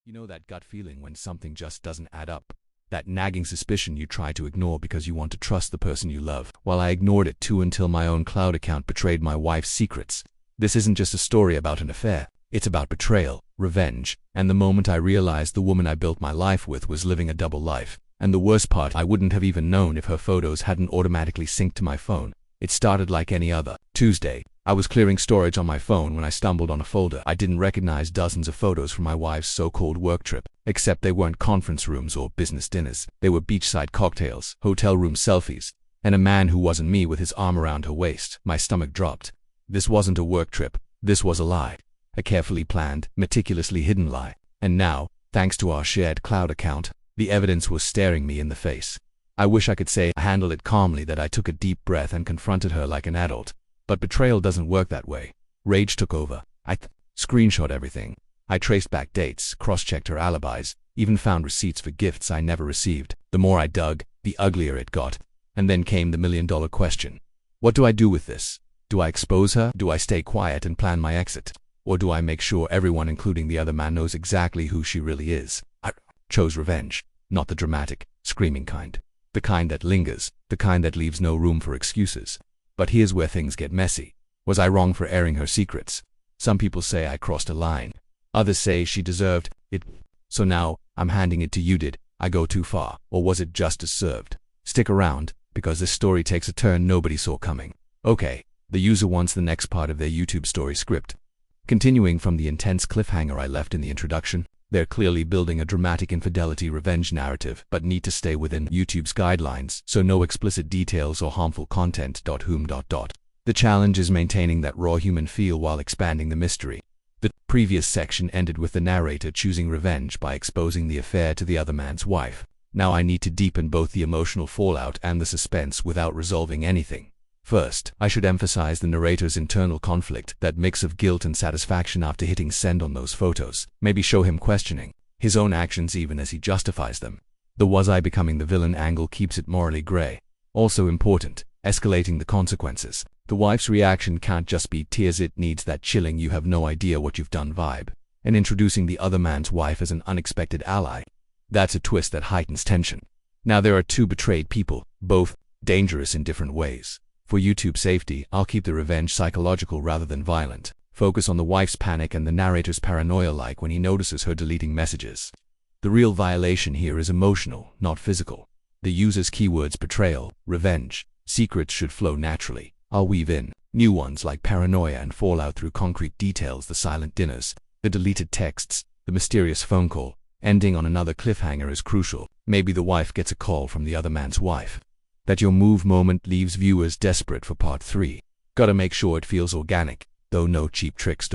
You know that gut feeling when something just doesn't add up? That nagging suspicion you try to ignore because you want to trust the person you love. Well, I ignored it too until my own cloud account betrayed my wife's secrets. This isn't just a story about an affair. It's about betrayal, revenge, and the moment I realized the woman I built my life with was living a double life. And the worst part, I wouldn't have even known if her photos hadn't automatically synced to my phone. It started like any other Tuesday. I was clearing storage on my phone when I stumbled on a folder. I didn't recognize dozens of photos from my wife's so-called work trip, except they weren't conference rooms or business dinners. They were beachside cocktails, hotel room selfies, and a man who wasn't me with his arm around her waist. My stomach dropped. This wasn't a work trip. This was a lie. A carefully planned, meticulously hidden lie. And now, thanks to our shared cloud account, the evidence was staring me in the face. I wish I could say I handled it calmly, that I took a deep breath and confronted her like an adult. But betrayal doesn't work that way. Rage took over. I screenshot everything. I traced back dates, cross-checked her alibis, even found receipts for gifts I never received. The more I dug, the uglier it got. And then came the million-dollar question. What do I do with this? Do I expose her? Do I stay quiet and plan my exit? Or do I make sure everyone, including the other man, knows exactly who she really is? I chose revenge, not the dramatic, screaming kind. The kind that lingers, the kind that leaves no room for excuses. But here's where things get messy. Was I wrong for airing her secrets? Some people say I crossed a line. Others say she deserved it. So now, I'm handing it to you. Did I go too far, or was it justice served? Stick around, because this story takes a turn nobody saw coming. Okay, the user wants the next part of their YouTube story script. Continuing from the intense cliffhanger I left in the introduction, they're clearly building a dramatic infidelity revenge narrative, but need to stay within YouTube's guidelines, so no explicit details or harmful content. The challenge is maintaining that raw human feel while expanding the mystery. The previous section ended with the narrator choosing revenge by exposing the affair to the other man's wife. Now I need to deepen both the emotional fallout and the suspense without resolving anything. First, I should emphasize the narrator's internal conflict, that mix of guilt and satisfaction after hitting send on those photos. Maybe show him questioning his own actions even as he justifies them. The was I becoming the villain angle keeps it morally gray. Also important, escalating the consequences. The wife's reaction can't just be tears, it needs that chilling you have no idea what you've done vibe. And introducing the other man's wife as an unexpected ally. That's a twist that heightens tension. Now there are two betrayed people, both dangerous in different ways. For YouTube safety, I'll keep the revenge psychological rather than violent. Focus on the wife's panic and the narrator's paranoia, like when he notices her deleting messages. The real violation here is emotional, not physical. The user's keywords betrayal, revenge, secrets should flow naturally. I'll weave in new ones like paranoia and fallout through concrete details, the silent dinners, the deleted texts, the mysterious phone call. Ending on another cliffhanger is crucial. Maybe the wife gets a call from the other man's wife. That your move moment leaves viewers desperate for part 3. Gotta make sure it feels organic, though no cheap tricks.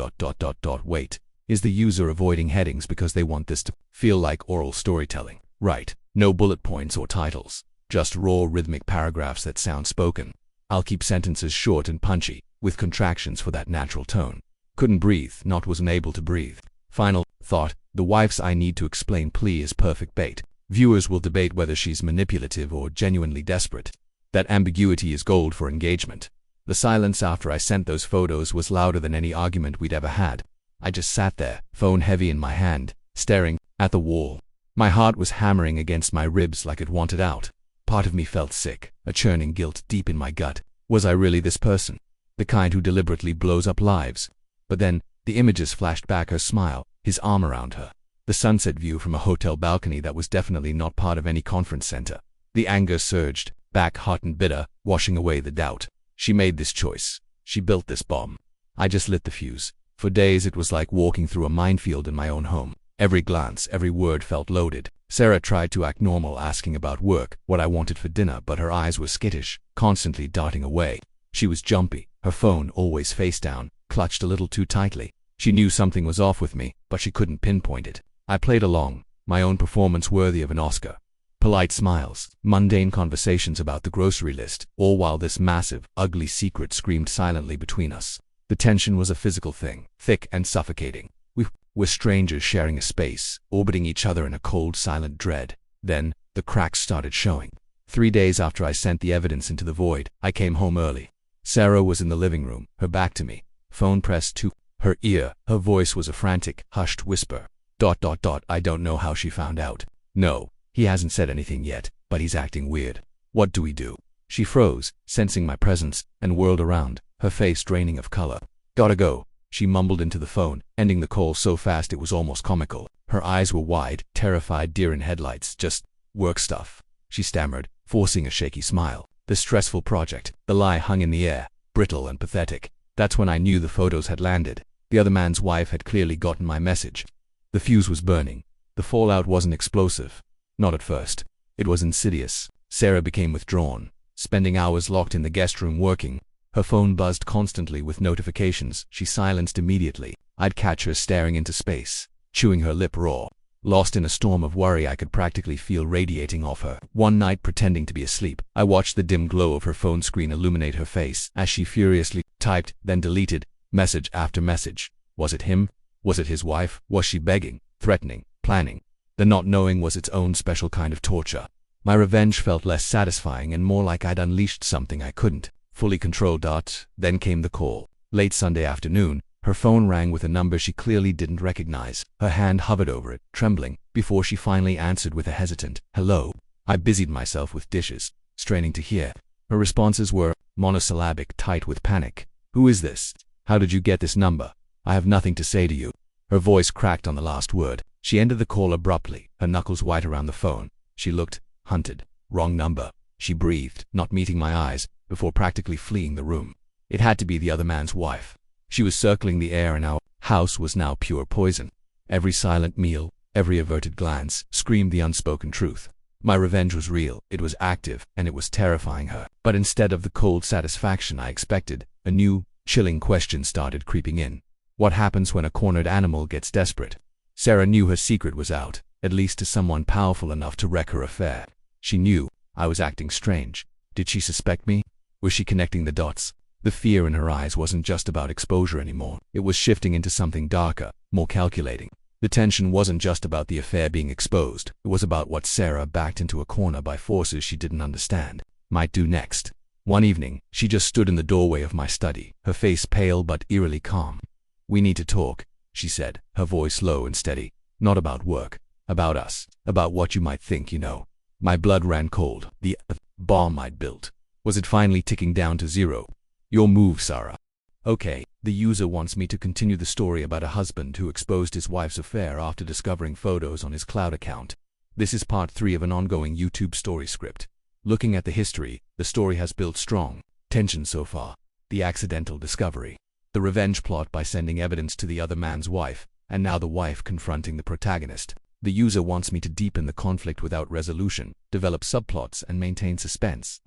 Wait, is the user avoiding headings because they want this to feel like oral storytelling? Right, no bullet points or titles, just raw rhythmic paragraphs that sound spoken. I'll keep sentences short and punchy, with contractions for that natural tone. Couldn't breathe, not wasn't able to breathe. Final thought, the wife's I need to explain plea is perfect bait. Viewers will debate whether she's manipulative or genuinely desperate. That ambiguity is gold for engagement. The silence after I sent those photos was louder than any argument we'd ever had. I just sat there, phone heavy in my hand, staring at the wall. My heart was hammering against my ribs like it wanted out. Part of me felt sick, a churning guilt deep in my gut. Was I really this person? The kind who deliberately blows up lives? But then, the images flashed back, her smile, his arm around her. The sunset view from a hotel balcony that was definitely not part of any conference center. The anger surged, back hot and bitter, washing away the doubt. She made this choice. She built this bomb. I just lit the fuse. For days it was like walking through a minefield in my own home. Every glance, every word felt loaded. Sarah tried to act normal, asking about work, what I wanted for dinner, but her eyes were skittish, constantly darting away. She was jumpy, her phone always face down, clutched a little too tightly. She knew something was off with me, but she couldn't pinpoint it. I played along, my own performance worthy of an Oscar. Polite smiles, mundane conversations about the grocery list, all while this massive, ugly secret screamed silently between us. The tension was a physical thing, thick and suffocating. We were strangers sharing a space, orbiting each other in a cold, silent dread. Then, the cracks started showing. 3 days after I sent the evidence into the void, I came home early. Sarah was in the living room, her back to me, phone pressed to her ear. Her voice was a frantic, hushed whisper. I don't know how she found out. No, he hasn't said anything yet, but he's acting weird. What do we do? She froze, sensing my presence, and whirled around, her face draining of color. Gotta go, she mumbled into the phone, ending the call so fast it was almost comical. Her eyes were wide, terrified deer in headlights. Just work stuff, she stammered, forcing a shaky smile. The stressful project, the lie hung in the air, brittle and pathetic. That's when I knew the photos had landed. The other man's wife had clearly gotten my message. The fuse was burning. The fallout wasn't explosive. Not at first. It was insidious. Sarah became withdrawn, spending hours locked in the guest room working. Her phone buzzed constantly with notifications she silenced immediately. I'd catch her staring into space, chewing her lip raw. Lost in a storm of worry I could practically feel radiating off her. One night, pretending to be asleep, I watched the dim glow of her phone screen illuminate her face as she furiously typed, then deleted, message after message. Was it him? Was it his wife? Was she begging, threatening, planning? The not knowing was its own special kind of torture. My revenge felt less satisfying and more like I'd unleashed something I couldn't fully control. Then came the call. Late Sunday afternoon, her phone rang with a number she clearly didn't recognize. Her hand hovered over it, trembling, before she finally answered with a hesitant, "Hello." I busied myself with dishes, straining to hear. Her responses were monosyllabic, tight with panic. "Who is this? How did you get this number? I have nothing to say to you." Her voice cracked on the last word. She ended the call abruptly, her knuckles white around the phone. She looked hunted. "Wrong number," she breathed, not meeting my eyes, before practically fleeing the room. It had to be the other man's wife. She was circling the air and our house was now pure poison. Every silent meal, every averted glance, screamed the unspoken truth. My revenge was real, it was active, and it was terrifying her. But instead of the cold satisfaction I expected, a new, chilling question started creeping in. What happens when a cornered animal gets desperate? Sarah knew her secret was out, at least to someone powerful enough to wreck her affair. She knew I was acting strange. Did she suspect me? Was she connecting the dots? The fear in her eyes wasn't just about exposure anymore. It was shifting into something darker, more calculating. The tension wasn't just about the affair being exposed. It was about what Sarah, backed into a corner by forces she didn't understand, might do next. One evening, she just stood in the doorway of my study, her face pale but eerily calm. "We need to talk," she said, her voice low and steady. "Not about work. About us. About what you might think you know." My blood ran cold. The bomb I'd built. Was it finally ticking down to zero? "Your move, Sarah." "Okay." The user wants me to continue the story about a husband who exposed his wife's affair after discovering photos on his cloud account. This is part 3 of an ongoing YouTube story script. Looking at the history, the story has built strong tension so far. The accidental discovery. The revenge plot by sending evidence to the other man's wife, and now the wife confronting the protagonist. The user wants me to deepen the conflict without resolution, develop subplots, and maintain suspense.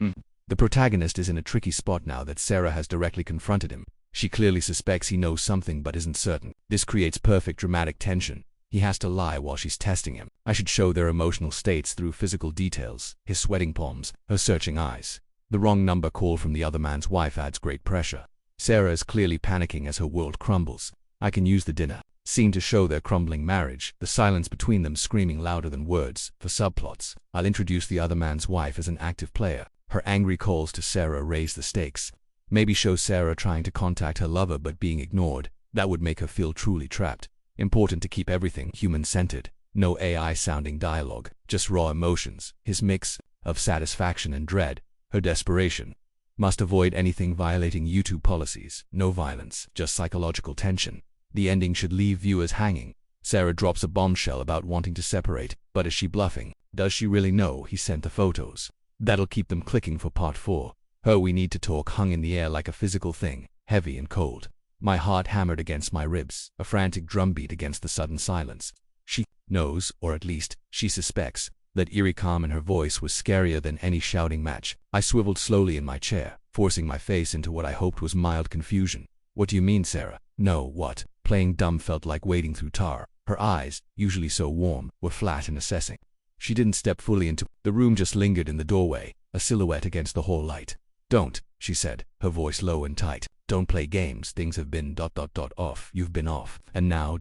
The protagonist is in a tricky spot now that Sarah has directly confronted him. She clearly suspects he knows something but isn't certain. This creates perfect dramatic tension. He has to lie while she's testing him. I should show their emotional states through physical details, his sweating palms, her searching eyes. The wrong number call from the other man's wife adds great pressure. Sarah is clearly panicking as her world crumbles. I can use the dinner scene to show their crumbling marriage, the silence between them screaming louder than words. For subplots, I'll introduce the other man's wife as an active player. Her angry calls to Sarah raise the stakes. Maybe show Sarah trying to contact her lover but being ignored. That would make her feel truly trapped. Important to keep everything human-centered. No AI-sounding dialogue, just raw emotions. His mix of satisfaction and dread. Her desperation. Must avoid anything violating YouTube policies. No violence, just psychological tension. The ending should leave viewers hanging. Sarah drops a bombshell about wanting to separate, but is she bluffing? Does she really know he sent the photos? That'll keep them clicking for part 4. Her "we need to talk" hung in the air like a physical thing, heavy and cold. My heart hammered against my ribs, a frantic drumbeat against the sudden silence. She knows, or at least, she suspects. That eerie calm in her voice was scarier than any shouting match. I swiveled slowly in my chair, forcing my face into what I hoped was mild confusion. "What do you mean, Sarah?" "No, what?" Playing dumb felt like wading through tar. Her eyes, usually so warm, were flat and assessing. She didn't step fully into the room, just lingered in the doorway, a silhouette against the hall light. "Don't," she said, her voice low and tight. "Don't play games. Things have been ... off. You've been off. And now ...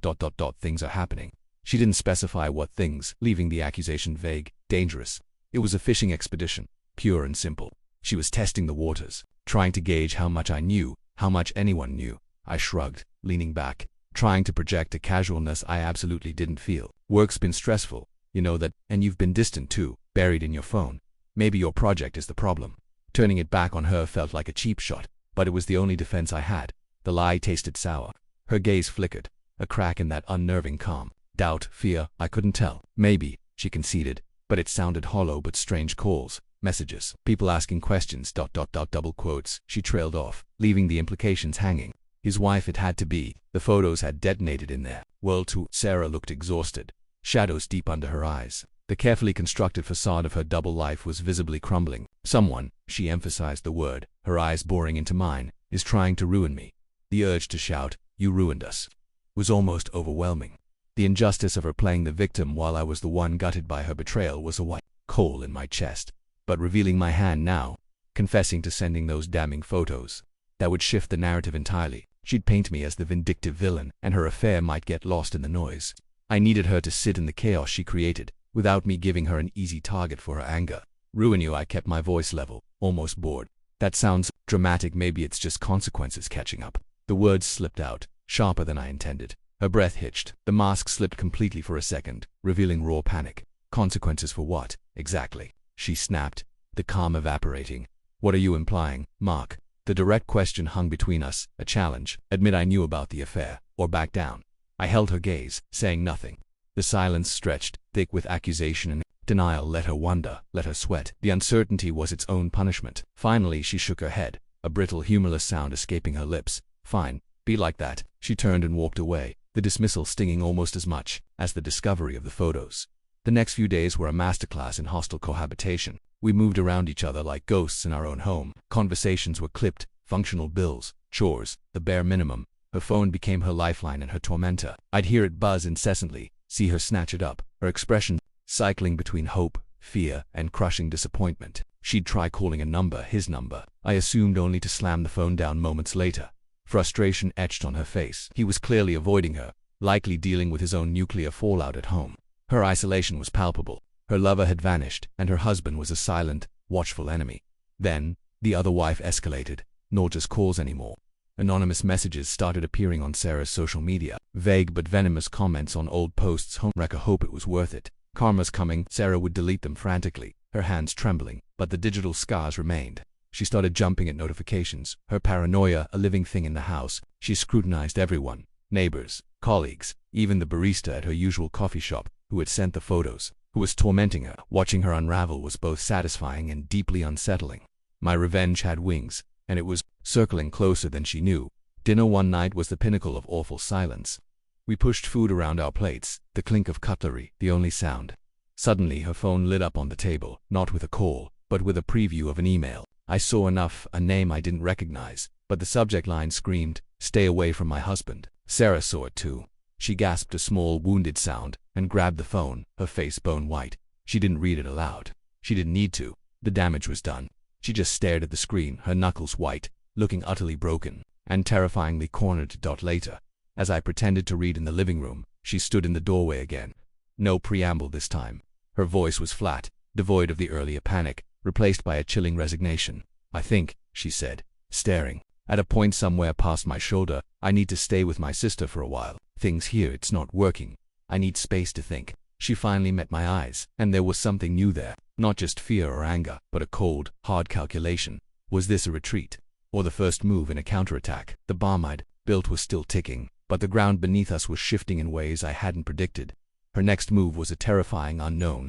things are happening." She didn't specify what things, leaving the accusation vague, dangerous. It was a fishing expedition, pure and simple. She was testing the waters, trying to gauge how much I knew, how much anyone knew. I shrugged, leaning back, trying to project a casualness I absolutely didn't feel. Work's been stressful, you know that, and you've been distant too, buried in your phone. Maybe your project is the problem. Turning it back on her felt like a cheap shot, but it was the only defense I had. The lie tasted sour. Her gaze flickered, a crack in that unnerving calm. Doubt, fear, I couldn't tell. Maybe, she conceded, but it sounded hollow but strange calls, messages, people asking questions, ... double quotes. She trailed off, leaving the implications hanging. His wife it had to be. The photos had detonated in there. World too. Sarah looked exhausted, shadows deep under her eyes. The carefully constructed facade of her double life was visibly crumbling. Someone, she emphasized the word, her eyes boring into mine, is trying to ruin me. The urge to shout, "You ruined us," was almost overwhelming. The injustice of her playing the victim while I was the one gutted by her betrayal was a white coal in my chest. But revealing my hand now, confessing to sending those damning photos, that would shift the narrative entirely. She'd paint me as the vindictive villain, and her affair might get lost in the noise. I needed her to sit in the chaos she created, without me giving her an easy target for her anger. Ruin you. I kept my voice level, almost bored. That sounds dramatic. Maybe it's just consequences catching up. The words slipped out, sharper than I intended. Her breath hitched. The mask slipped completely for a second, revealing raw panic. Consequences for what, exactly? She snapped, the calm evaporating. What are you implying, Mark? The direct question hung between us, a challenge. Admit I knew about the affair, or back down. I held her gaze, saying nothing. The silence stretched, thick with accusation and denial. Let her wonder, let her sweat. The uncertainty was its own punishment. Finally she shook her head, a brittle, humorless sound escaping her lips. Fine, be like that. She turned and walked away, the dismissal stinging almost as much as the discovery of the photos. The next few days were a masterclass in hostile cohabitation. We moved around each other like ghosts in our own home. Conversations were clipped, functional bills, chores, the bare minimum. Her phone became her lifeline and her tormentor. I'd hear it buzz incessantly, see her snatch it up, her expression cycling between hope, fear, and crushing disappointment. She'd try calling a number, his number. I assumed only to slam the phone down moments later. Frustration etched on her face. He was clearly avoiding her, likely dealing with his own nuclear fallout at home. Her isolation was palpable. Her lover had vanished, and her husband was a silent, watchful enemy. Then, the other wife escalated. Not just calls anymore. Anonymous messages started appearing on Sarah's social media. Vague but venomous comments on old posts. Homewrecker, hope it was worth it. Karma's coming. Sarah would delete them frantically, her hands trembling, but the digital scars remained. She started jumping at notifications, her paranoia a living thing in the house. She scrutinized everyone, neighbors, colleagues, even the barista at her usual coffee shop, who had sent the photos, who was tormenting her. Watching her unravel was both satisfying and deeply unsettling. My revenge had wings, and it was circling closer than she knew. Dinner one night was the pinnacle of awful silence. We pushed food around our plates, the clink of cutlery, the only sound. Suddenly her phone lit up on the table, not with a call, but with a preview of an email. I saw enough, a name I didn't recognize, but the subject line screamed, "Stay away from my husband." Sarah saw it too. She gasped a small, wounded sound, and grabbed the phone, her face bone white. She didn't read it aloud. She didn't need to. The damage was done. She just stared at the screen, her knuckles white, looking utterly broken, and terrifyingly cornered. Later, as I pretended to read in the living room, she stood in the doorway again. No preamble this time. Her voice was flat, devoid of the earlier panic, replaced by a chilling resignation. "I think," she said, staring at a point somewhere past my shoulder, "I need to stay with my sister for a while. Things here, it's not working. I need space to think." She finally met my eyes, and there was something new there. Not just fear or anger, but a cold, hard calculation. Was this a retreat, or the first move in a counterattack? The bomb I'd built was still ticking, but the ground beneath us was shifting in ways I hadn't predicted. Her next move was a terrifying unknown.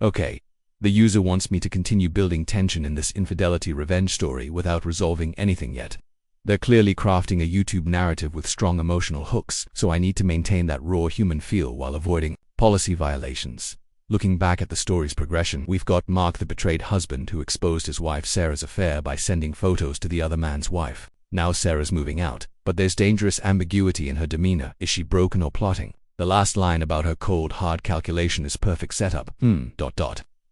Okay, the user wants me to continue building tension in this infidelity revenge story without resolving anything yet. They're clearly crafting a YouTube narrative with strong emotional hooks, so I need to maintain that raw human feel while avoiding policy violations. Looking back at the story's progression, we've got Mark, the betrayed husband who exposed his wife Sarah's affair by sending photos to the other man's wife. Now Sarah's moving out, but there's dangerous ambiguity in her demeanor. Is she broken or plotting? The last line about her cold, hard calculation is perfect setup.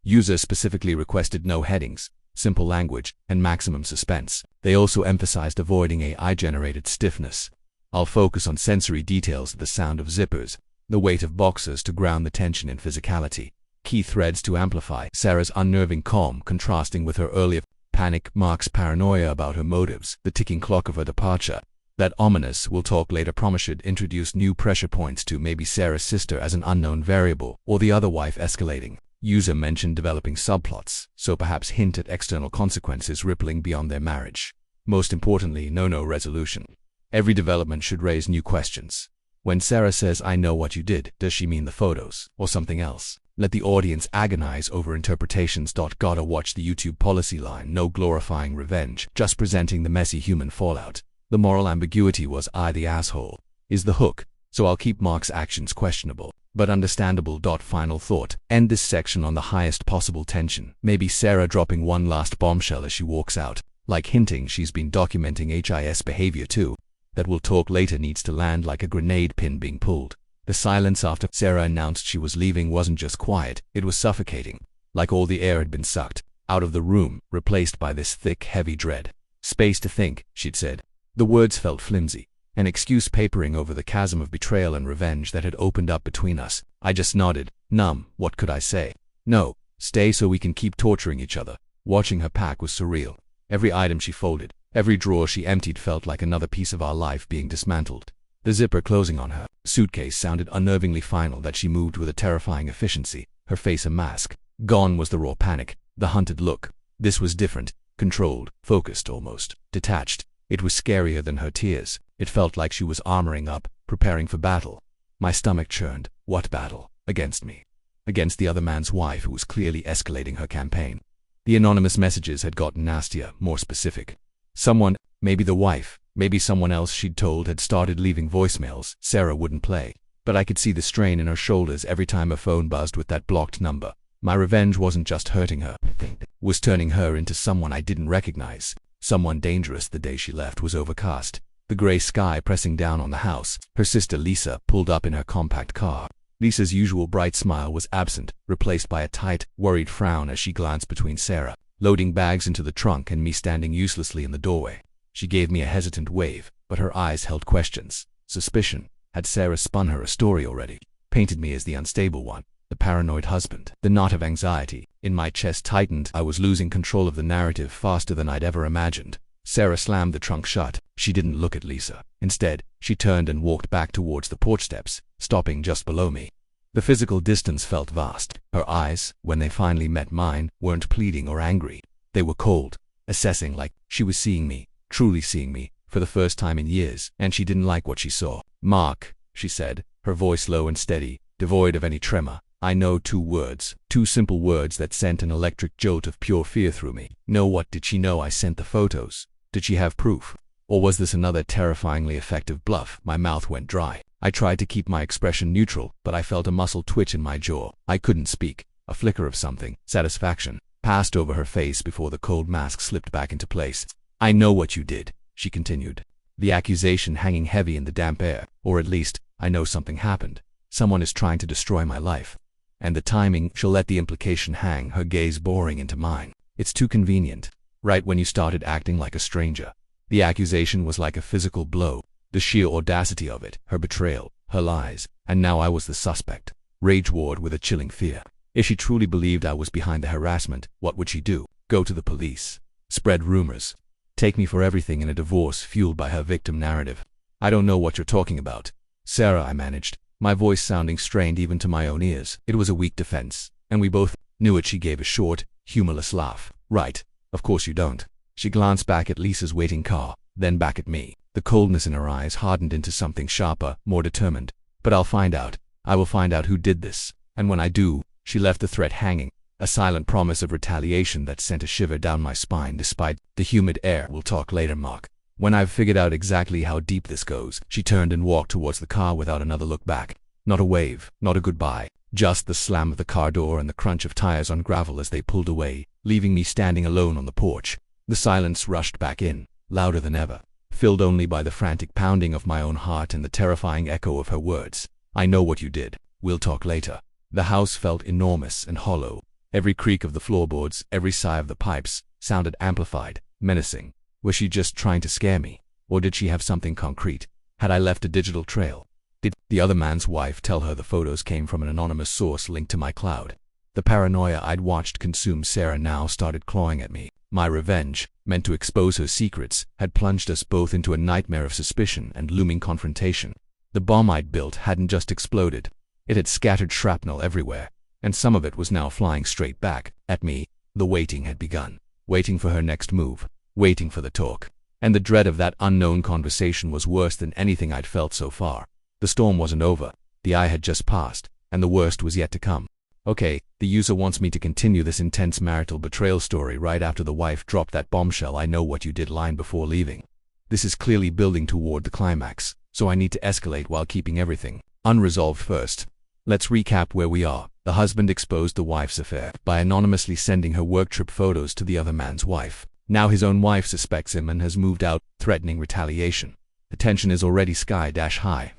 User specifically requested no headings, simple language, and maximum suspense. They also emphasized avoiding AI-generated stiffness. I'll focus on sensory details, the sound of zippers, the weight of boxers to ground the tension in physicality. Key threads to amplify Sarah's unnerving calm contrasting with her earlier panic, Mark's paranoia about her motives, the ticking clock of her departure, That ominous "we'll talk later" promise should introduce new pressure points to maybe Sarah's sister as an unknown variable, or the other wife escalating. User mentioned developing subplots, so perhaps hint at external consequences rippling beyond their marriage. Most importantly, no resolution. Every development should raise new questions. When Sarah says, "I know what you did," does she mean the photos, or something else? Let the audience agonize over interpretations. Gotta watch the YouTube policy line: no glorifying revenge, just presenting the messy human fallout. The moral ambiguity was "I the asshole" is the hook, so I'll keep Mark's actions questionable, but understandable. Final thought. End this section on the highest possible tension. Maybe Sarah dropping one last bombshell as she walks out, like hinting she's been documenting HIS behavior too. That "we'll talk later" needs to land like a grenade pin being pulled. The silence after Sarah announced she was leaving wasn't just quiet, it was suffocating. Like all the air had been sucked out of the room, replaced by this thick, heavy dread. "Space to think," she'd said. The words felt flimsy, an excuse papering over the chasm of betrayal and revenge that had opened up between us. I just nodded, numb. What could I say? No, stay so we can keep torturing each other. Watching her pack was surreal. Every item she folded, every drawer she emptied felt like another piece of our life being dismantled. The zipper closing on her suitcase sounded unnervingly final. That she moved with a terrifying efficiency, her face a mask. Gone was the raw panic, the hunted look. This was different, controlled, focused almost, detached. It was scarier than her tears. It felt like she was armoring up, preparing for battle. My stomach churned. What battle? Against me. Against the other man's wife who was clearly escalating her campaign. The anonymous messages had gotten nastier, more specific. Someone, maybe the wife, maybe someone else she'd told, had started leaving voicemails. Sarah wouldn't play, but I could see the strain in her shoulders every time her phone buzzed with that blocked number. My revenge wasn't just hurting her, it was turning her into someone I didn't recognize. Someone dangerous. The day she left was overcast, the gray sky pressing down on the house. Her sister Lisa pulled up in her compact car. Lisa's usual bright smile was absent, replaced by a tight, worried frown as she glanced between Sarah, loading bags into the trunk, and me standing uselessly in the doorway. She gave me a hesitant wave, but her eyes held questions. Suspicion. Had Sarah spun her a story already? Painted me as the unstable one, the paranoid husband. The knot of anxiety in my chest tightened. I was losing control of the narrative faster than I'd ever imagined. Sarah slammed the trunk shut. She didn't look at Lisa. Instead, she turned and walked back towards the porch steps, stopping just below me. The physical distance felt vast. Her eyes, when they finally met mine, weren't pleading or angry. They were cold, assessing, like she was seeing me, truly seeing me, for the first time in years, and she didn't like what she saw. "Mark," she said, her voice low and steady, devoid of any tremor. I know two words, two simple words that sent an electric jolt of pure fear through me. No, what did she know I sent the photos? Did she have proof? Or was this another terrifyingly effective bluff? My mouth went dry. I tried to keep my expression neutral, but I felt a muscle twitch in my jaw. I couldn't speak. A flicker of something, satisfaction, passed over her face before the cold mask slipped back into place. "I know what you did," she continued, the accusation hanging heavy in the damp air. "Or at least, I know something happened. Someone is trying to destroy my life. And the timing." She'll let the implication hang, her gaze boring into mine. "It's too convenient. Right when you started acting like a stranger." The accusation was like a physical blow. The sheer audacity of it, her betrayal, her lies, and now I was the suspect. Rage warred with a chilling fear. If she truly believed I was behind the harassment, what would she do? Go to the police? Spread rumors? Take me for everything in a divorce fueled by her victim narrative? "I don't know what you're talking about, Sarah," I managed, my voice sounding strained even to my own ears. It was a weak defense, and we both knew it. She gave a short, humorless laugh. "Right, of course you don't." She glanced back at Lisa's waiting car, then back at me. The coldness in her eyes hardened into something sharper, more determined. "But I'll find out. I will find out who did this. And when I do," she left the threat hanging, a silent promise of retaliation that sent a shiver down my spine despite the humid air. "We'll talk later, Mark. When I've figured out exactly how deep this goes." She turned and walked towards the car without another look back. Not a wave, not a goodbye, just the slam of the car door and the crunch of tires on gravel as they pulled away, leaving me standing alone on the porch. The silence rushed back in, louder than ever, filled only by the frantic pounding of my own heart and the terrifying echo of her words. "I know what you did. We'll talk later." The house felt enormous and hollow. Every creak of the floorboards, every sigh of the pipes, sounded amplified, menacing. Was she just trying to scare me? Or did she have something concrete? Had I left a digital trail? Did the other man's wife tell her the photos came from an anonymous source linked to my cloud? The paranoia I'd watched consume Sarah now started clawing at me. My revenge, meant to expose her secrets, had plunged us both into a nightmare of suspicion and looming confrontation. The bomb I'd built hadn't just exploded. It had scattered shrapnel everywhere, and some of it was now flying straight back at me. The waiting had begun. Waiting for her next move. Waiting for the talk. And the dread of that unknown conversation was worse than anything I'd felt so far. The storm wasn't over. The eye had just passed, and the worst was yet to come. Okay, the user wants me to continue this intense marital betrayal story right after the wife dropped that bombshell "I know what you did" line before leaving. This is clearly building toward the climax, so I need to escalate while keeping everything unresolved first. Let's recap where we are. The husband exposed the wife's affair by anonymously sending her work trip photos to the other man's wife. Now his own wife suspects him and has moved out, threatening retaliation. The tension is already sky-high.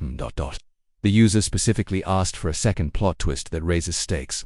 The user specifically asked for a second plot twist that raises stakes.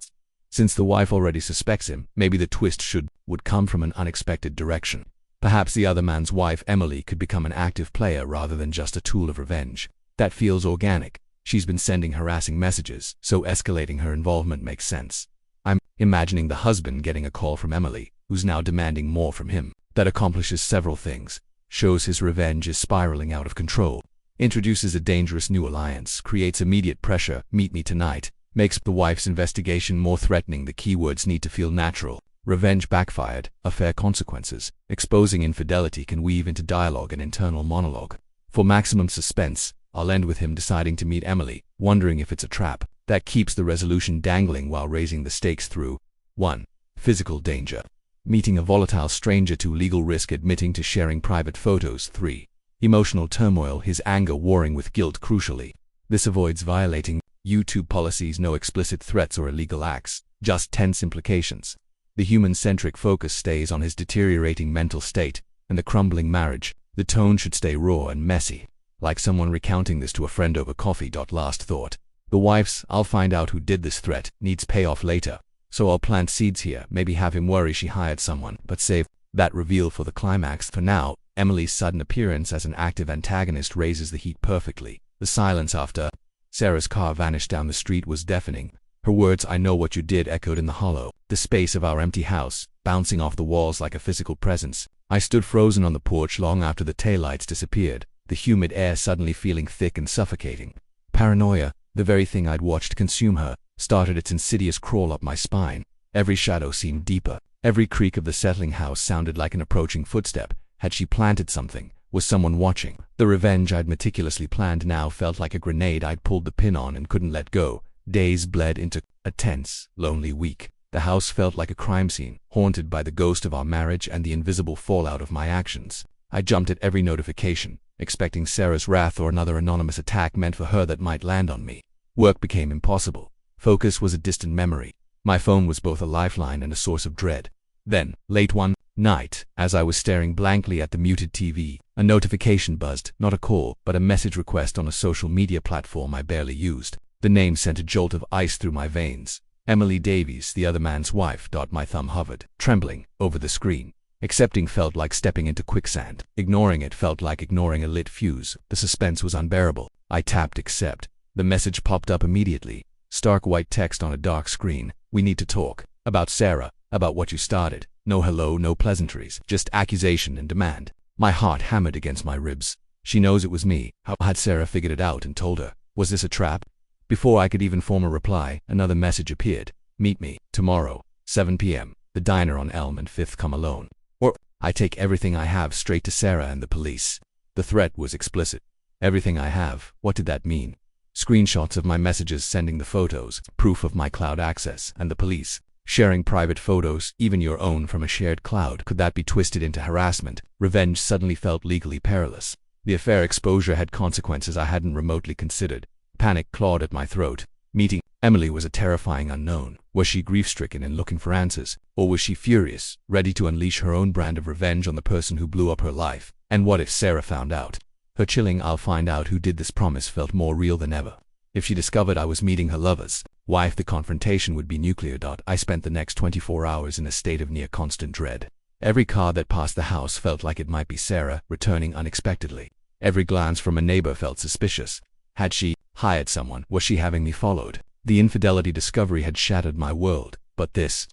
Since the wife already suspects him, maybe the twist would come from an unexpected direction. Perhaps the other man's wife, Emily, could become an active player rather than just a tool of revenge. That feels organic. She's been sending harassing messages, so escalating her involvement makes sense. I'm imagining the husband getting a call from Emily, who's now demanding more from him. That accomplishes several things. Shows his revenge is spiraling out of control. Introduces a dangerous new alliance, creates immediate pressure, "meet me tonight," makes the wife's investigation more threatening. The keywords need to feel natural. Revenge backfired, affair consequences. Exposing infidelity can weave into dialogue and internal monologue. For maximum suspense, I'll end with him deciding to meet Emily, wondering if it's a trap. That keeps the resolution dangling while raising the stakes through 1. Physical danger. Meeting a volatile stranger. 2. Legal risk, admitting to sharing private photos. 3. Emotional turmoil, his anger warring with guilt. Crucially, this avoids violating YouTube policies. No explicit threats or illegal acts, just tense implications. The human-centric focus stays on his deteriorating mental state and the crumbling marriage. The tone should stay raw and messy, like someone recounting this to a friend over coffee. Last thought. The wife's "I'll find out who did this" threat needs payoff later, so I'll plant seeds here, maybe have him worry she hired someone, but save that reveal for the climax. For now, Emily's sudden appearance as an active antagonist raises the heat perfectly. The silence after Sarah's car vanished down the street was deafening. Her words "I know what you did" echoed in the hollow. The space of our empty house, bouncing off the walls like a physical presence. I stood frozen on the porch long after the taillights disappeared, the humid air suddenly feeling thick and suffocating. Paranoia, the very thing I'd watched consume her, started its insidious crawl up my spine. Every shadow seemed deeper. Every creak of the settling house sounded like an approaching footstep. Had she planted something? Was someone watching? The revenge I'd meticulously planned now felt like a grenade I'd pulled the pin on and couldn't let go. Days bled into a tense, lonely week. The house felt like a crime scene, haunted by the ghost of our marriage and the invisible fallout of my actions. I jumped at every notification, expecting Sarah's wrath or another anonymous attack meant for her that might land on me. Work became impossible. Focus was a distant memory. My phone was both a lifeline and a source of dread. Then, late one night, as I was staring blankly at the muted TV, a notification buzzed, not a call, but a message request on a social media platform I barely used. The name sent a jolt of ice through my veins. Emily Davies, the other man's wife. My thumb hovered, trembling, over the screen. Accepting felt like stepping into quicksand. Ignoring it felt like ignoring a lit fuse. The suspense was unbearable. I tapped accept. The message popped up immediately. Stark white text on a dark screen. "We need to talk. About Sarah. About what you started." No hello, no pleasantries. Just accusation and demand. My heart hammered against my ribs. She knows it was me. How had Sarah figured it out and told her? Was this a trap? Before I could even form a reply, another message appeared. "Meet me, tomorrow, 7 p.m. The diner on Elm and 5th. Come alone. Or I take everything I have straight to Sarah and the police." The threat was explicit. Everything I have. What did that mean? Screenshots of my messages sending the photos, proof of my cloud access, and the police. Sharing private photos, even your own, from a shared cloud. Could that be twisted into harassment? Revenge suddenly felt legally perilous. The affair exposure had consequences I hadn't remotely considered. Panic clawed at my throat. Meeting Emily was a terrifying unknown. Was she grief-stricken and looking for answers? Or was she furious, ready to unleash her own brand of revenge on the person who blew up her life? And what if Sarah found out? Her chilling "I'll find out who did this" promise felt more real than ever. If she discovered I was meeting her lover's wife, the confrontation would be nuclear. I spent the next 24 hours in a state of near constant dread. Every car that passed the house felt like it might be Sarah, returning unexpectedly. Every glance from a neighbor felt suspicious. Had she hired someone? Was she having me followed? The infidelity discovery had shattered my world, but this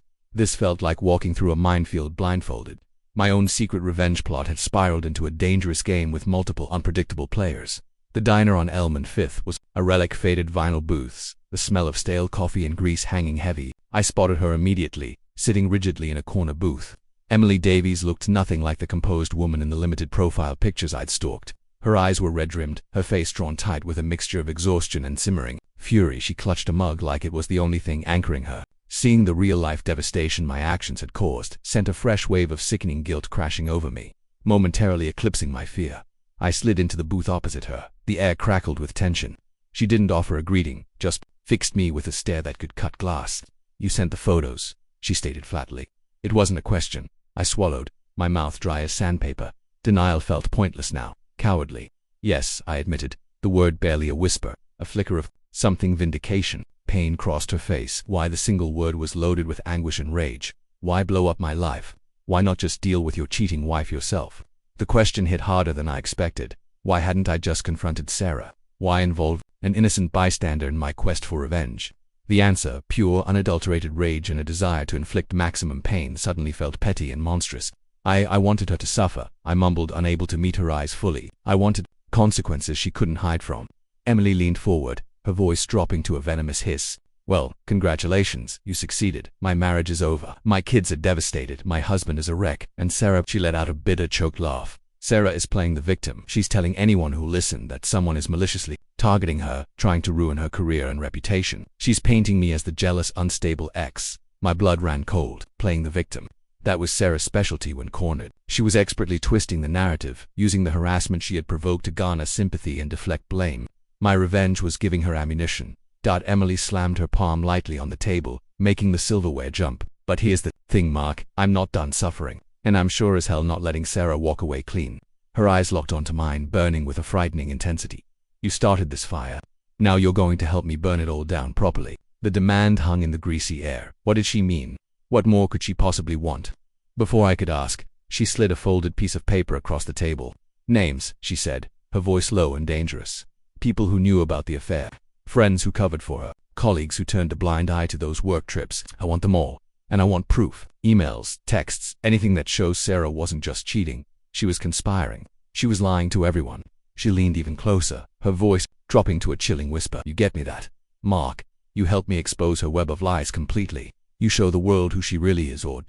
felt like walking through a minefield blindfolded. My own secret revenge plot had spiraled into a dangerous game with multiple unpredictable players. The diner on Elm and Fifth was a relic, faded vinyl booths, the smell of stale coffee and grease hanging heavy. I spotted her immediately, sitting rigidly in a corner booth. Emily Davies looked nothing like the composed woman in the limited profile pictures I'd stalked. Her eyes were red-rimmed, her face drawn tight with a mixture of exhaustion and simmering fury. She clutched a mug like it was the only thing anchoring her. Seeing the real-life devastation my actions had caused sent a fresh wave of sickening guilt crashing over me, momentarily eclipsing my fear. I slid into the booth opposite her. The air crackled with tension. She didn't offer a greeting, just fixed me with a stare that could cut glass. "You sent the photos," she stated flatly. It wasn't a question. I swallowed, my mouth dry as sandpaper. Denial felt pointless now, cowardly. "Yes," I admitted, the word barely a whisper, a flicker of something vindication. Pain crossed her face. Why the single word was loaded with anguish and rage. Why blow up my life? Why not just deal with your cheating wife yourself? The question hit harder than I expected. Why hadn't I just confronted Sarah? Why involve an innocent bystander in my quest for revenge? The answer, pure, unadulterated rage and a desire to inflict maximum pain, suddenly felt petty and monstrous. I wanted her to suffer, I mumbled, unable to meet her eyes fully. I wanted consequences she couldn't hide from. Emily leaned forward, her voice dropping to a venomous hiss. "Well, congratulations, you succeeded. My marriage is over. My kids are devastated. My husband is a wreck. And Sarah," she let out a bitter, choked laugh. "Sarah is playing the victim. She's telling anyone who'll listen that someone is maliciously targeting her, trying to ruin her career and reputation. She's painting me as the jealous, unstable ex." My blood ran cold. Playing the victim. That was Sarah's specialty when cornered. She was expertly twisting the narrative, using the harassment she had provoked to garner sympathy and deflect blame. My revenge was giving her ammunition. Emily slammed her palm lightly on the table, making the silverware jump. "But here's the thing, Mark. I'm not done suffering. And I'm sure as hell not letting Sarah walk away clean." Her eyes locked onto mine, burning with a frightening intensity. "You started this fire. Now you're going to help me burn it all down properly." The demand hung in the greasy air. What did she mean? What more could she possibly want? Before I could ask, she slid a folded piece of paper across the table. "Names," she said, her voice low and dangerous. "People who knew about the affair. Friends who covered for her. Colleagues who turned a blind eye to those work trips. I want them all. And I want proof. Emails, texts, anything that shows Sarah wasn't just cheating. She was conspiring. She was lying to everyone." She leaned even closer, her voice dropping to a chilling whisper. "You get me that? Mark, you help me expose her web of lies completely. You show the world who she really is, or ...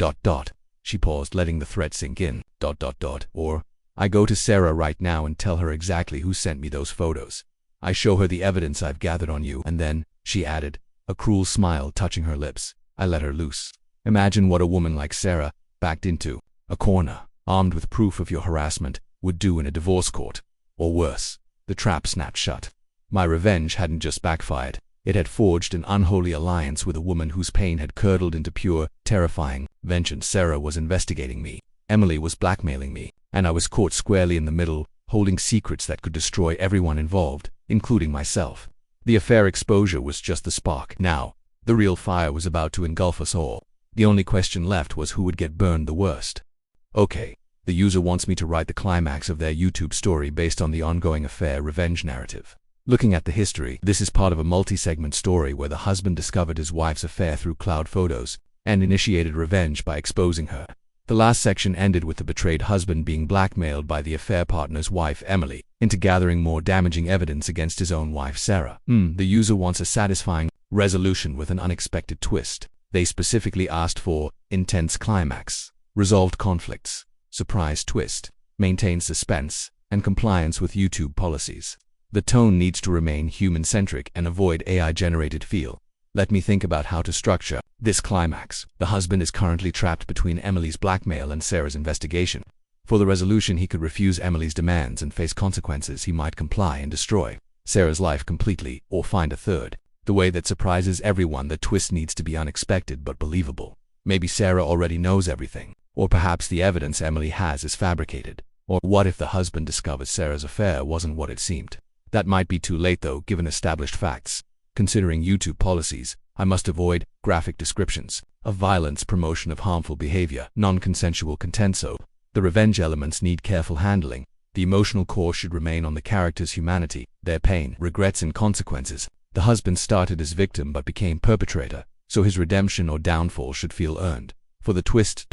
She paused, letting the threat sink in. ... Or, I go to Sarah right now and tell her exactly who sent me those photos. I show her the evidence I've gathered on you, and then," she added, a cruel smile touching her lips, "I let her loose. Imagine what a woman like Sarah, backed into a corner, armed with proof of your harassment, would do in a divorce court. Or worse." The trap snapped shut. My revenge hadn't just backfired. It had forged an unholy alliance with a woman whose pain had curdled into pure, terrifying vengeance. Sarah was investigating me. Emily was blackmailing me. And I was caught squarely in the middle, holding secrets that could destroy everyone involved, including myself. The affair exposure was just the spark. Now, the real fire was about to engulf us all. The only question left was who would get burned the worst. Okay, the user wants me to write the climax of their YouTube story based on the ongoing affair revenge narrative. Looking at the history, this is part of a multi-segment story where the husband discovered his wife's affair through cloud photos and initiated revenge by exposing her. The last section ended with the betrayed husband being blackmailed by the affair partner's wife, Emily, into gathering more damaging evidence against his own wife, Sarah. The user wants a satisfying resolution with an unexpected twist. They specifically asked for intense climax, resolved conflicts, surprise twist, maintained suspense, and compliance with YouTube policies. The tone needs to remain human-centric and avoid AI-generated feel. Let me think about how to structure this climax. The husband is currently trapped between Emily's blackmail and Sarah's investigation. For the resolution, he could refuse Emily's demands and face consequences. He might comply and destroy Sarah's life completely, or find a third. The way that surprises everyone. The twist needs to be unexpected but believable. Maybe Sarah already knows everything, or perhaps the evidence Emily has is fabricated. Or what if the husband discovers Sarah's affair wasn't what it seemed? That might be too late though, given established facts. Considering YouTube policies, I must avoid graphic descriptions of violence, promotion of harmful behavior, non-consensual content. So, the revenge elements need careful handling. The emotional core should remain on the character's humanity, their pain, regrets, and consequences. The husband started as victim but became perpetrator, so his redemption or downfall should feel earned. For the twist.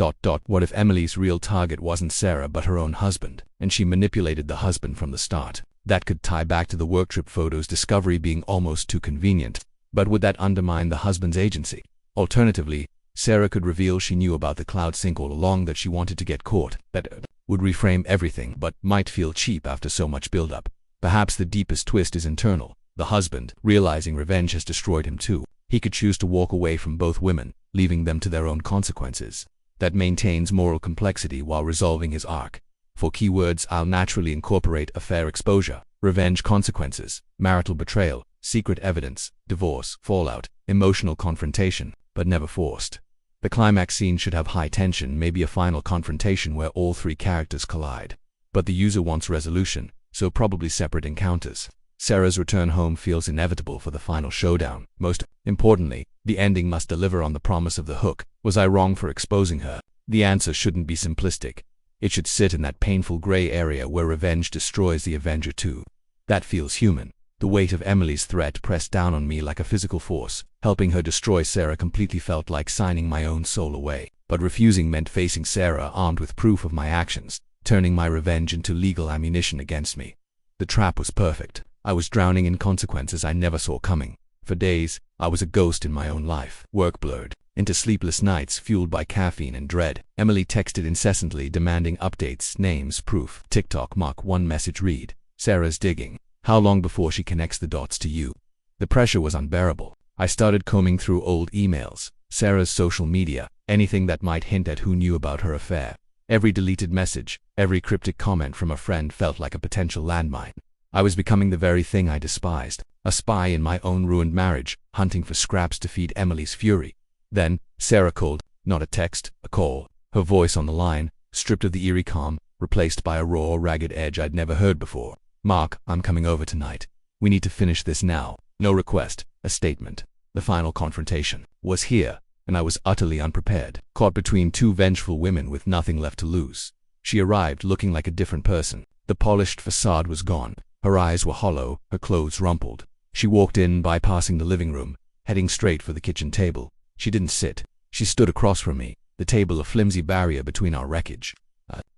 What if Emily's real target wasn't Sarah but her own husband, and she manipulated the husband from the start? That could tie back to the work trip photos discovery being almost too convenient. But would that undermine the husband's agency? Alternatively, Sarah could reveal she knew about the cloud sync all along, that she wanted to get caught. That would reframe everything, but might feel cheap after so much build-up. Perhaps the deepest twist is internal. The husband, realizing revenge has destroyed him too, he could choose to walk away from both women, leaving them to their own consequences. That maintains moral complexity while resolving his arc. For keywords, I'll naturally incorporate affair exposure, revenge consequences, marital betrayal, secret evidence, divorce, fallout, emotional confrontation, but never forced. The climax scene should have high tension, maybe a final confrontation where all three characters collide. But the user wants resolution, so probably separate encounters. Sarah's return home feels inevitable for the final showdown. Most importantly, the ending must deliver on the promise of the hook. Was I wrong for exposing her? The answer shouldn't be simplistic. It should sit in that painful gray area where revenge destroys the avenger too. That feels human. The weight of Emily's threat pressed down on me like a physical force. Helping her destroy Sarah completely felt like signing my own soul away. But refusing meant facing Sarah armed with proof of my actions, turning my revenge into legal ammunition against me. The trap was perfect. I was drowning in consequences I never saw coming. For days, I was a ghost in my own life. Work blurred into sleepless nights fueled by caffeine and dread. Emily texted incessantly demanding updates, names, proof. TikTok Mark 1 message read. Sarah's digging. How long before she connects the dots to you? The pressure was unbearable. I started combing through old emails, Sarah's social media, anything that might hint at who knew about her affair. Every deleted message, every cryptic comment from a friend felt like a potential landmine. I was becoming the very thing I despised, a spy in my own ruined marriage, hunting for scraps to feed Emily's fury. Then, Sarah called, not a text, a call, her voice on the line, stripped of the eerie calm, replaced by a raw, ragged edge I'd never heard before. Mark, I'm coming over tonight. We need to finish this now. No request, a statement. The final confrontation was here, and I was utterly unprepared, caught between two vengeful women with nothing left to lose. She arrived looking like a different person. The polished facade was gone. Her eyes were hollow, her clothes rumpled. She walked in, bypassing the living room, heading straight for the kitchen table. She didn't sit. She stood across from me, the table a flimsy barrier between our wreckage.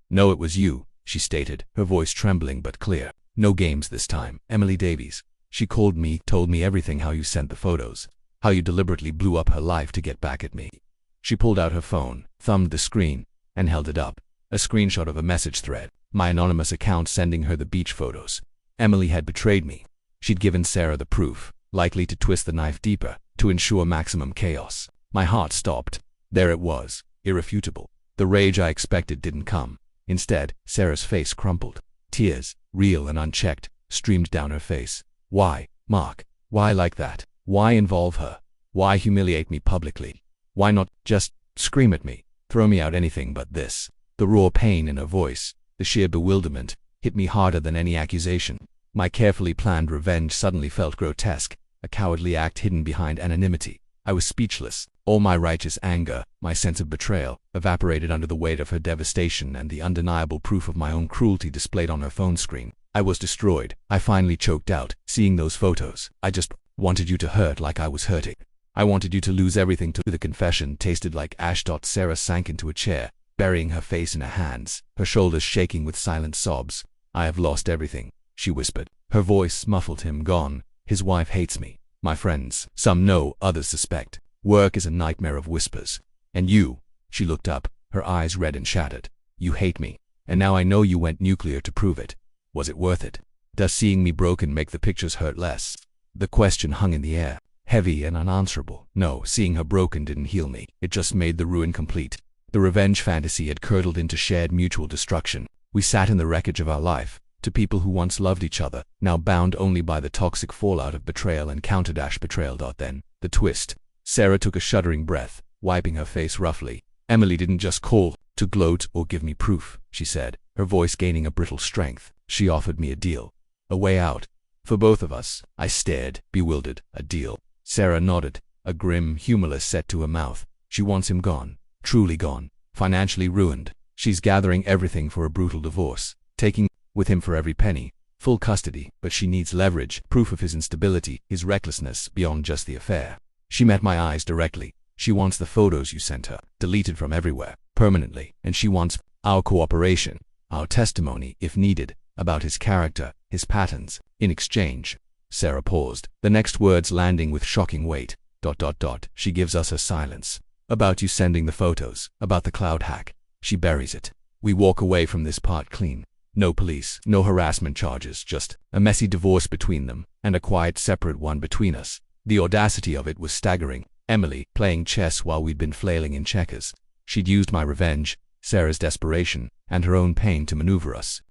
No, it was you, she stated, her voice trembling but clear. No games this time. Emily Davies. She called me, told me everything, how you sent the photos, how you deliberately blew up her life to get back at me. She pulled out her phone, thumbed the screen, and held it up. A screenshot of a message thread, my anonymous account sending her the beach photos. Emily had betrayed me. She'd given Sarah the proof, likely to twist the knife deeper, to ensure maximum chaos. My heart stopped. There it was, irrefutable. The rage I expected didn't come. Instead, Sarah's face crumpled. Tears, real and unchecked, streamed down her face. Why, Mark? Why like that? Why involve her? Why humiliate me publicly? Why not just scream at me, throw me out, anything but this? The raw pain in her voice, the sheer bewilderment, hit me harder than any accusation. My carefully planned revenge suddenly felt grotesque, a cowardly act hidden behind anonymity. I was speechless. All my righteous anger, my sense of betrayal, evaporated under the weight of her devastation and the undeniable proof of my own cruelty displayed on her phone screen. I was destroyed. I finally choked out, seeing those photos. I just wanted you to hurt like I was hurting. I wanted you to lose everything too. The confession tasted like ash. Sarah sank into a chair, burying her face in her hands, her shoulders shaking with silent sobs. I have lost everything, she whispered. Her voice muffled. Him gone. His wife hates me. My friends, some know, others suspect. Work is a nightmare of whispers. And you, she looked up, her eyes red and shattered. You hate me, and now I know you went nuclear to prove it. Was it worth it? Does seeing me broken make the pictures hurt less? The question hung in the air, heavy and unanswerable. No, seeing her broken didn't heal me. It just made the ruin complete. The revenge fantasy had curdled into shared mutual destruction. We sat in the wreckage of our life, to people who once loved each other, now bound only by the toxic fallout of betrayal and counter-betrayal. Then, the twist. Sarah took a shuddering breath, wiping her face roughly. Emily didn't just call to gloat or give me proof, she said, her voice gaining a brittle strength. She offered me a deal. A way out. For both of us. I stared, bewildered. A deal. Sarah nodded, a grim, humorless set to her mouth. She wants him gone. Truly gone. Financially ruined. She's gathering everything for a brutal divorce. Taking with him for every penny. Full custody, but she needs leverage, proof of his instability, his recklessness, beyond just the affair. She met my eyes directly. She wants the photos you sent her deleted from everywhere, permanently, and she wants our cooperation, our testimony, if needed, about his character, his patterns. In exchange, Sarah paused, the next words landing with shocking weight. She gives us her silence. About you sending the photos, about the cloud hack. She buries it. We walk away from this part clean. No police, no harassment charges, just a messy divorce between them, and a quiet separate one between us. The audacity of it was staggering. Emily, playing chess while we'd been flailing in checkers. She'd used my revenge, Sarah's desperation, and her own pain to maneuver us.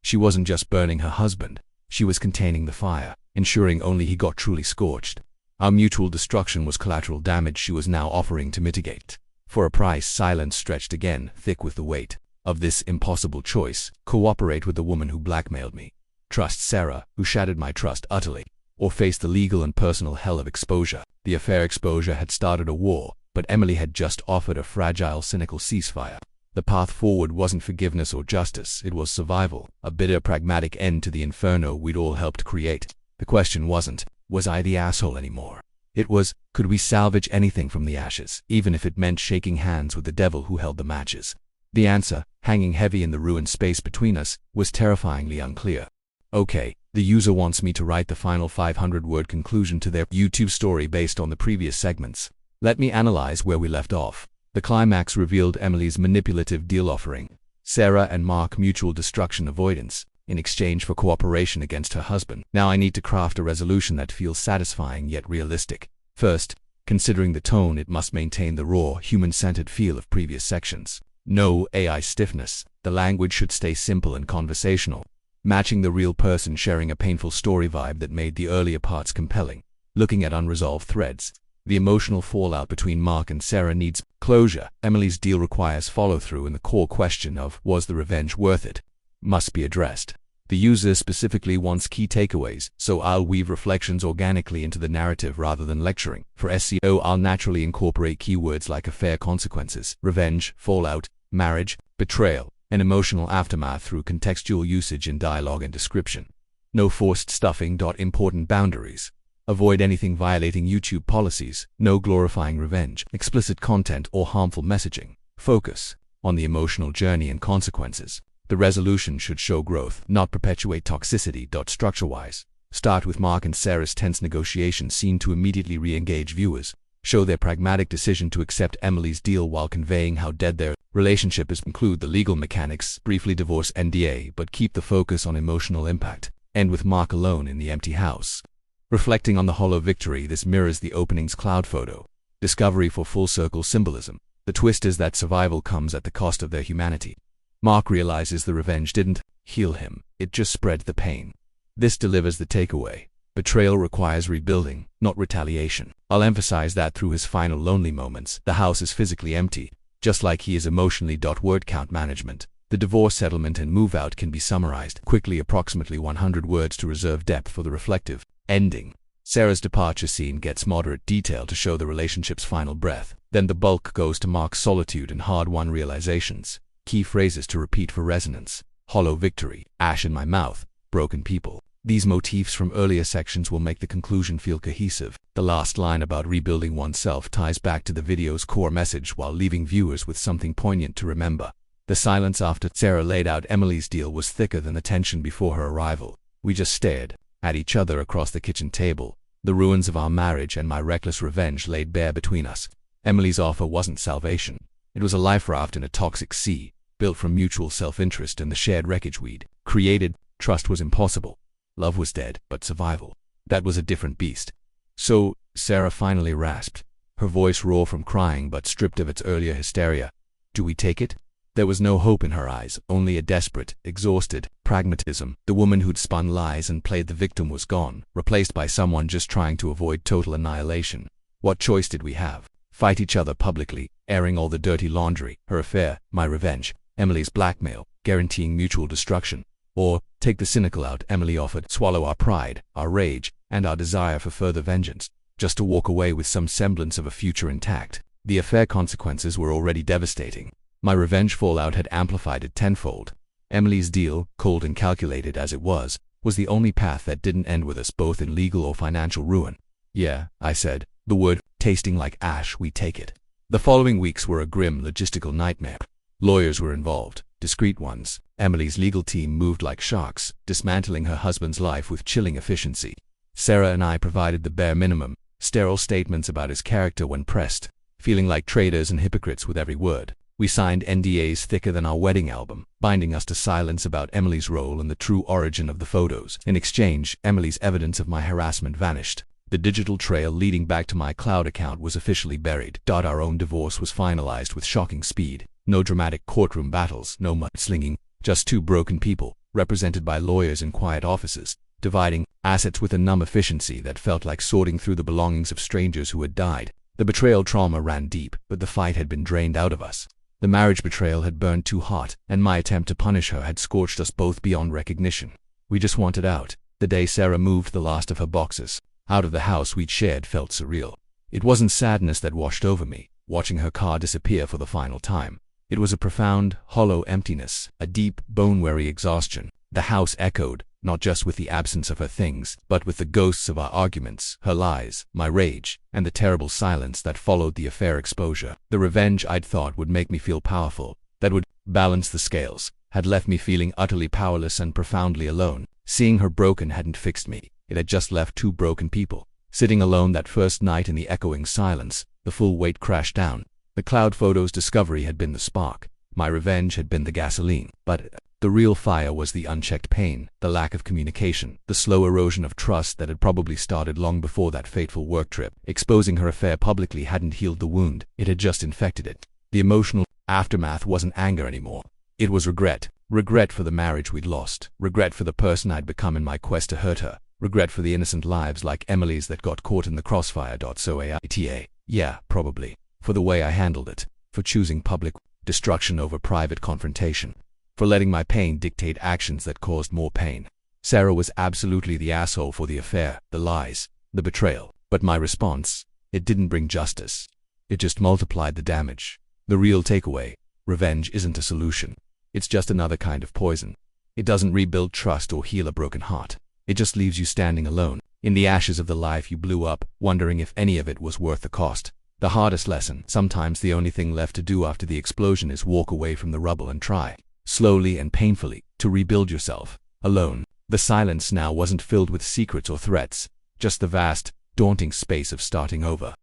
She wasn't just burning her husband. She was containing the fire, ensuring only he got truly scorched. Our mutual destruction was collateral damage she was now offering to mitigate. For a price, silence stretched again, thick with the weight of this impossible choice: cooperate with the woman who blackmailed me, trust Sarah, who shattered my trust utterly, or face the legal and personal hell of exposure. The affair exposure had started a war, but Emily had just offered a fragile, cynical ceasefire. The path forward wasn't forgiveness or justice, it was survival, a bitter, pragmatic end to the inferno we'd all helped create. The question wasn't, was I the asshole anymore? It was, could we salvage anything from the ashes, even if it meant shaking hands with the devil who held the matches? The answer, hanging heavy in the ruined space between us, was terrifyingly unclear. Okay, the user wants me to write the final 500-word conclusion to their YouTube story based on the previous segments. Let me analyze where we left off. The climax revealed Emily's manipulative deal offering Sarah and Mark mutual destruction avoidance in exchange for cooperation against her husband. Now I need to craft a resolution that feels satisfying yet realistic. First, considering the tone, it must maintain the raw, human-centered feel of previous sections. No AI stiffness. The language should stay simple and conversational, matching the real person sharing a painful story vibe that made the earlier parts compelling. Looking at unresolved threads, the emotional fallout between Mark and Sarah needs closure. Emily's deal requires follow-through, and the core question of, was the revenge worth it, must be addressed. The user specifically wants key takeaways, so I'll weave reflections organically into the narrative rather than lecturing. For SEO, I'll naturally incorporate keywords like affair consequences, revenge, fallout, marriage, betrayal, and emotional aftermath through contextual usage in dialogue and description. No forced stuffing. Important boundaries. Avoid anything violating YouTube policies, no glorifying revenge, explicit content, or harmful messaging. Focus on the emotional journey and consequences. The resolution should show growth, not perpetuate toxicity. Structure-wise, start with Mark and Sarah's tense negotiation scene to immediately re-engage viewers. Show their pragmatic decision to accept Emily's deal while conveying how dead their relationship is. Include the legal mechanics, briefly divorce NDA, but keep the focus on emotional impact. End with Mark alone in the empty house, reflecting on the hollow victory. This mirrors the opening's cloud photo. Discovery for full circle symbolism. The twist is that survival comes at the cost of their humanity. Mark realizes the revenge didn't heal him, it just spread the pain. This delivers the takeaway. Betrayal requires rebuilding, not retaliation. I'll emphasize that through his final lonely moments, the house is physically empty, just like he is emotionally. Word count management. The divorce settlement and move-out can be summarized quickly, approximately 100 words, to reserve depth for the reflective ending. Sarah's departure scene gets moderate detail to show the relationship's final breath. Then the bulk goes to Mark's solitude and hard-won realizations. Key phrases to repeat for resonance: hollow victory, ash in my mouth, broken people. These motifs from earlier sections will make the conclusion feel cohesive. The last line about rebuilding oneself ties back to the video's core message while leaving viewers with something poignant to remember. The silence after Sarah laid out Emily's deal was thicker than the tension before her arrival. We just stared at each other across the kitchen table, the ruins of our marriage and my reckless revenge laid bare between us. Emily's offer wasn't salvation. It was a life raft in a toxic sea, built from mutual self-interest and the shared wreckage we'd created. Trust was impossible. Love was dead, but survival, that was a different beast. So, Sarah finally rasped, her voice raw from crying but stripped of its earlier hysteria. Do we take it? There was no hope in her eyes, only a desperate, exhausted pragmatism. The woman who'd spun lies and played the victim was gone, replaced by someone just trying to avoid total annihilation. What choice did we have? Fight each other publicly, airing all the dirty laundry, her affair, my revenge, Emily's blackmail, guaranteeing mutual destruction. Or, take the cynical out Emily offered, swallow our pride, our rage, and our desire for further vengeance, just to walk away with some semblance of a future intact. The affair consequences were already devastating. My revenge fallout had amplified it tenfold. Emily's deal, cold and calculated as it was the only path that didn't end with us both in legal or financial ruin. Yeah, I said, The wood, tasting like ash, we take it. The following weeks were a grim logistical nightmare. Lawyers were involved, discreet ones. Emily's legal team moved like sharks, dismantling her husband's life with chilling efficiency. Sarah and I provided the bare minimum, sterile statements about his character when pressed, feeling like traitors and hypocrites with every word. We signed NDAs thicker than our wedding album, binding us to silence about Emily's role and the true origin of the photos. In exchange, Emily's evidence of my harassment vanished. The digital trail leading back to my cloud account was officially buried. Our own divorce was finalized with shocking speed. No dramatic courtroom battles, no mudslinging, just two broken people, represented by lawyers in quiet offices, dividing assets with a numb efficiency that felt like sorting through the belongings of strangers who had died. The betrayal trauma ran deep, but the fight had been drained out of us. The marriage betrayal had burned too hot, and my attempt to punish her had scorched us both beyond recognition. We just wanted out. The day Sarah moved the last of her boxes out of the house we'd shared felt surreal. It wasn't sadness that washed over me, watching her car disappear for the final time. It was a profound, hollow emptiness, a deep, bone-weary exhaustion. The house echoed, not just with the absence of her things, but with the ghosts of our arguments, her lies, my rage, and the terrible silence that followed the affair exposure. The revenge I'd thought would make me feel powerful, that would balance the scales, had left me feeling utterly powerless and profoundly alone. Seeing her broken hadn't fixed me. It had just left two broken people. Sitting alone that first night in the echoing silence, the full weight crashed down. The cloud photos discovery had been the spark. My revenge had been the gasoline. But the real fire was the unchecked pain, the lack of communication, the slow erosion of trust that had probably started long before that fateful work trip. Exposing her affair publicly hadn't healed the wound, it had just infected it. The emotional aftermath wasn't anger anymore. It was regret. Regret for the marriage we'd lost. Regret for the person I'd become in my quest to hurt her. Regret for the innocent lives like Emily's that got caught in the crossfire. So AITA. Yeah, probably. For the way I handled it. For choosing public destruction over private confrontation. For letting my pain dictate actions that caused more pain. Sarah was absolutely the asshole for the affair, the lies, the betrayal. But my response, it didn't bring justice. It just multiplied the damage. The real takeaway, revenge isn't a solution. It's just another kind of poison. It doesn't rebuild trust or heal a broken heart. It just leaves you standing alone, in the ashes of the life you blew up, wondering if any of it was worth the cost. The hardest lesson, sometimes the only thing left to do after the explosion is walk away from the rubble and try, slowly and painfully, to rebuild yourself, alone. The silence now wasn't filled with secrets or threats, just the vast, daunting space of starting over.